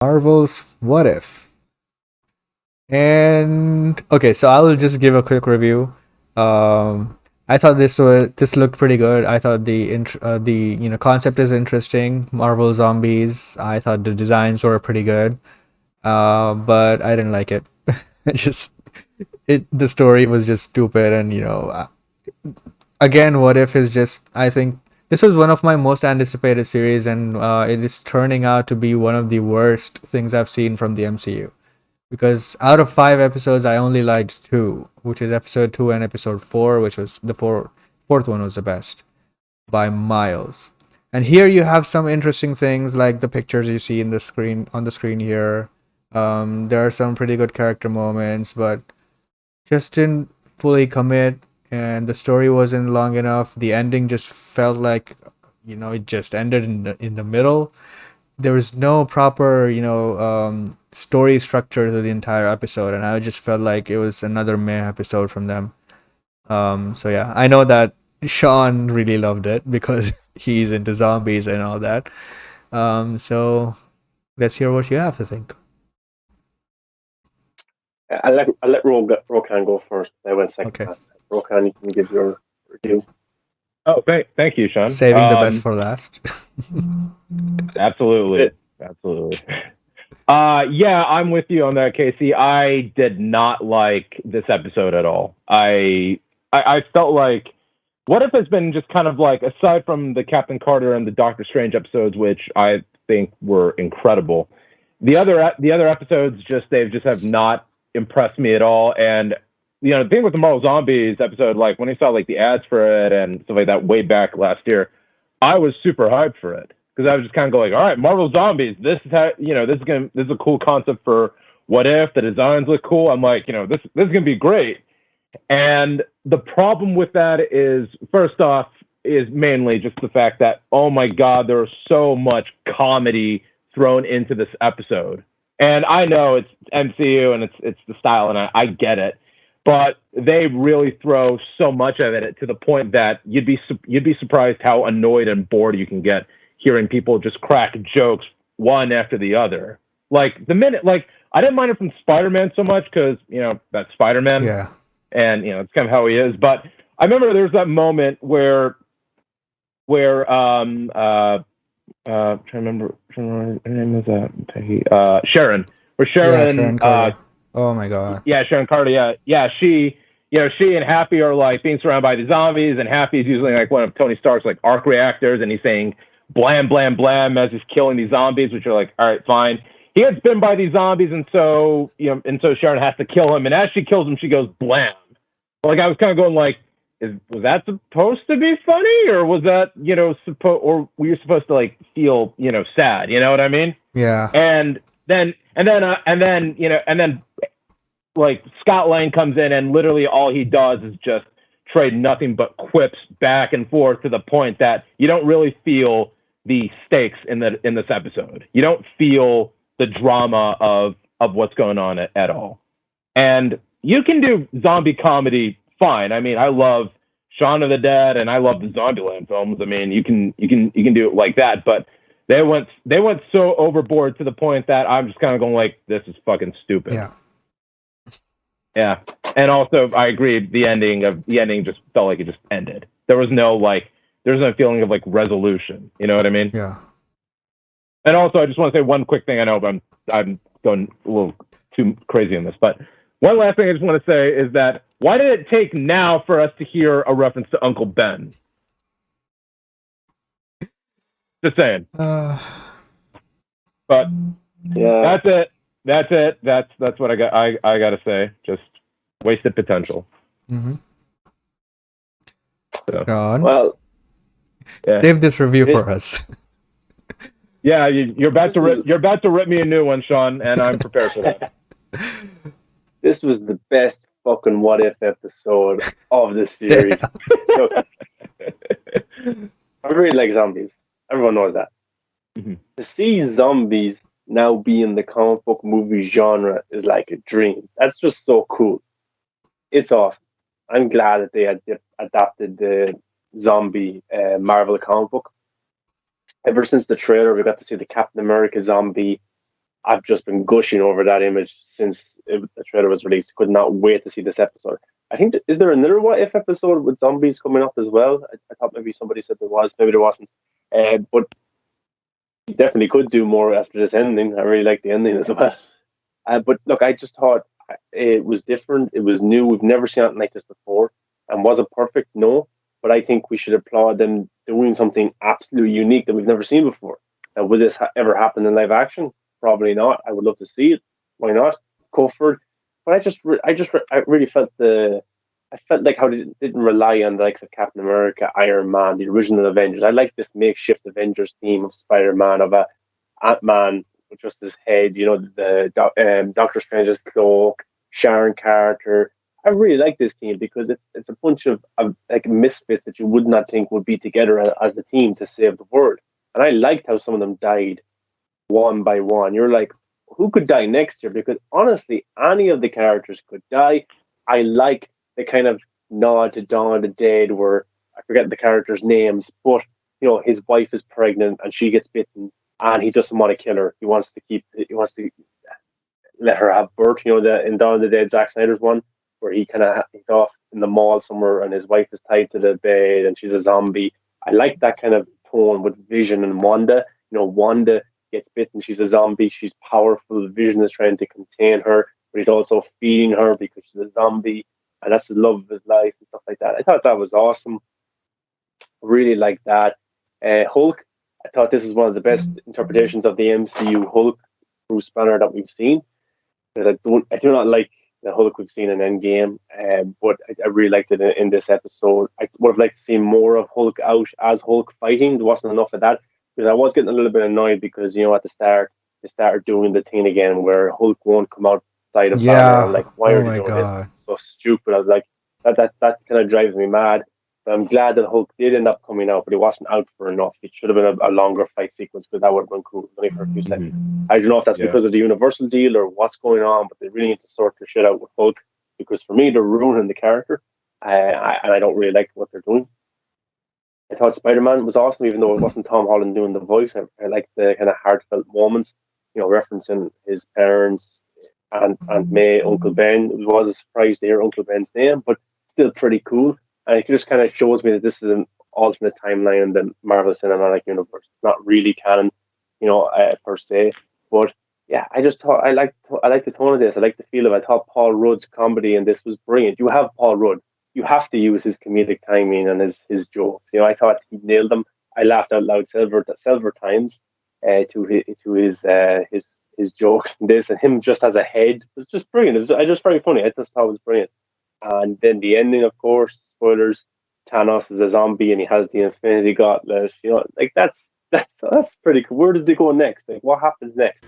Marvel's What If. And okay, so I'll just give a quick review. I thought this looked pretty good. I thought the concept is interesting. Marvel zombies. I thought the designs were pretty good. But I didn't like it. It just it the story was just stupid, and again, What If is just, I think this was one of my most anticipated series, and it is turning out to be one of the worst things I've seen from the MCU. Because out of 5 episodes, I only liked two, which is episode 2 and episode 4, which was fourth one was the best by miles. And here you have some interesting things like the pictures you see in the screen on the screen here. There are some pretty good character moments, but just didn't fully commit, and the story wasn't long enough. The ending just felt like it just ended in the middle. There was no proper story structure to the entire episode, and I just felt like it was another meh episode from them. So yeah, I know that Sean really loved it because he's into zombies and all that. So let's hear what you have to think. I'll let Rokan go first. I went second Okay. last time. Rokan, you can give your review. Oh, thank you, Sean. Saving the best for last. Absolutely. Yeah, I'm with you on that, Casey. I did not like this episode at all. I felt like What If has been just kind of like, aside from the Captain Carter and the Doctor Strange episodes, which I think were incredible, the other episodes they just have not impressed me at all. And the thing with the Marvel Zombies episode, like when I saw like the ads for it and stuff like that way back last year, I was super hyped for it because I was just kind of going, all right, Marvel Zombies, this is how this is a cool concept for What If. The designs look cool. I'm like, this is gonna be great. And the problem with that is, first off, is mainly just the fact that, oh my God, there was so much comedy thrown into this episode. And I know it's MCU and it's the style, and I get it, but they really throw so much of it to the point that you'd be surprised how annoyed and bored you can get hearing people just crack jokes one after the other. Like the minute, like I didn't mind it from Spider-Man so much because that's Spider-Man, Yeah. and it's kind of how he is. But I remember there's that moment where trying to remember her name is Sharon. Where Sharon, Sharon Carter. Oh my god. yeah, Sharon Carter, yeah, she and Happy are like being surrounded by the zombies, and Happy's using like one of Tony Stark's like arc reactors, and he's saying blam blam blam as he's killing these zombies, which are like, all right, fine. He gets bitten by these zombies, and so Sharon has to kill him, and as she kills him, she goes blam. Like I was kind of going like, was that supposed to be funny, or was that or were you supposed to like feel sad? You know what I mean? Yeah. And then like Scott Lang comes in, and literally all he does is just trade nothing but quips back and forth to the point that you don't really feel the stakes in this episode. You don't feel the drama of what's going on at all. And you can do zombie comedy fine. I mean, I love Shaun of the Dead and I love the Zombieland films. I mean, you can do it like that, but they went so overboard to the point that I'm just kind of going like, this is fucking stupid. Yeah. Yeah. And also I agree, the ending just felt like it just ended. There's no feeling of like resolution. You know what I mean? Yeah. And also I just want to say one quick thing. I know I'm going a little too crazy on this, but one last thing I just want to say is that why did it take now for us to hear a reference to Uncle Ben? Just saying. But Yeah. That's it. That's what I got to say. Just wasted potential. Mm-hmm. So, Sean, Well, yeah. Save this review for us. Yeah, you're about to rip me a new one, Sean, and I'm prepared for that. This was the best fucking What If episode of the series. I really like zombies. Everyone knows that. Mm-hmm. To see zombies now be in the comic book movie genre is like a dream. That's just so cool. It's awesome. I'm glad that they had adapted the zombie Marvel comic book. Ever since the trailer, we got to see the Captain America zombie, I've just been gushing over that image since the trailer was released. Could not wait to see this episode. I think is there another What If episode with zombies coming up as well? I thought maybe somebody said there was, maybe there wasn't. But you definitely could do more after this ending. I really like the ending as well. But look, I just thought it was different. It was new. We've never seen anything like this before. And was it perfect? No. But I think we should applaud them doing something absolutely unique that we've never seen before. Now, will this ever happen in live action? Probably not. I would love to see it. Why not? Go for it. But I really felt I felt like how they didn't rely on the likes of Captain America, Iron Man, the original Avengers. I like this makeshift Avengers team of Spider Man, of a Ant Man with just his head, Doctor Strange's cloak, Sharon Carter. I really like this team because it's a bunch of like misfits that you would not think would be together as the team to save the world. And I liked how some of them died one by one. You're like, who could die next year? Because honestly, any of the characters could die. I like the kind of nod to Dawn of the Dead where I forget the characters' names, but his wife is pregnant and she gets bitten and he doesn't want to kill her. He wants to let her have birth. The in Dawn of the Dead, Zack Snyder's one, where he's off in the mall somewhere and his wife is tied to the bed and she's a zombie. I like that kind of tone with Vision and Wanda. Wanda gets bitten, she's a zombie, she's powerful. Vision is trying to contain her, but he's also feeding her because she's a zombie, and that's the love of his life and stuff like that. I thought that was awesome. Really like that. Hulk, I thought this is one of the best interpretations of the MCU Hulk, Bruce Banner, that we've seen. Because I do not like the Hulk we've seen in Endgame, but I really liked it in this episode. I would have liked to see more of Hulk out as Hulk fighting. There wasn't enough of that because I was getting a little bit annoyed because at the start they started doing the thing again where Hulk won't come outside of Banner. I'm Yeah. like, why Oh are they my doing this? god. It's so stupid. I was like, that kind of drives me mad. But I'm glad that Hulk did end up coming out, but he wasn't out for enough. It should have been a longer fight sequence because that would have been cool, only for a few seconds. I don't know if that's Yeah. because of the Universal deal or what's going on, but they really need to sort their shit out with Hulk because for me they're ruining the character, and I don't really like what they're doing. I thought Spider Man was awesome, even though it wasn't Tom Holland doing the voice. I liked the kind of heartfelt moments, referencing his parents and May, Uncle Ben. It was a surprise to hear Uncle Ben's name, but still pretty cool. And it just kind of shows me that this is an alternate timeline in the Marvel Cinematic Universe, not really canon, per se. But yeah, I just thought I liked the tone of this. I liked the feel of it. I thought Paul Rudd's comedy in this was brilliant. You have Paul Rudd, you have to use his comedic timing and his jokes. I thought he nailed them. I laughed out loud several times to his jokes and this, and him just as a head was just brilliant. Just very funny. I just thought it was brilliant. And then the ending, of course, spoilers. Thanos is a zombie and he has the Infinity Gauntlet. Like that's pretty cool. Where did they go next? Like what happens next?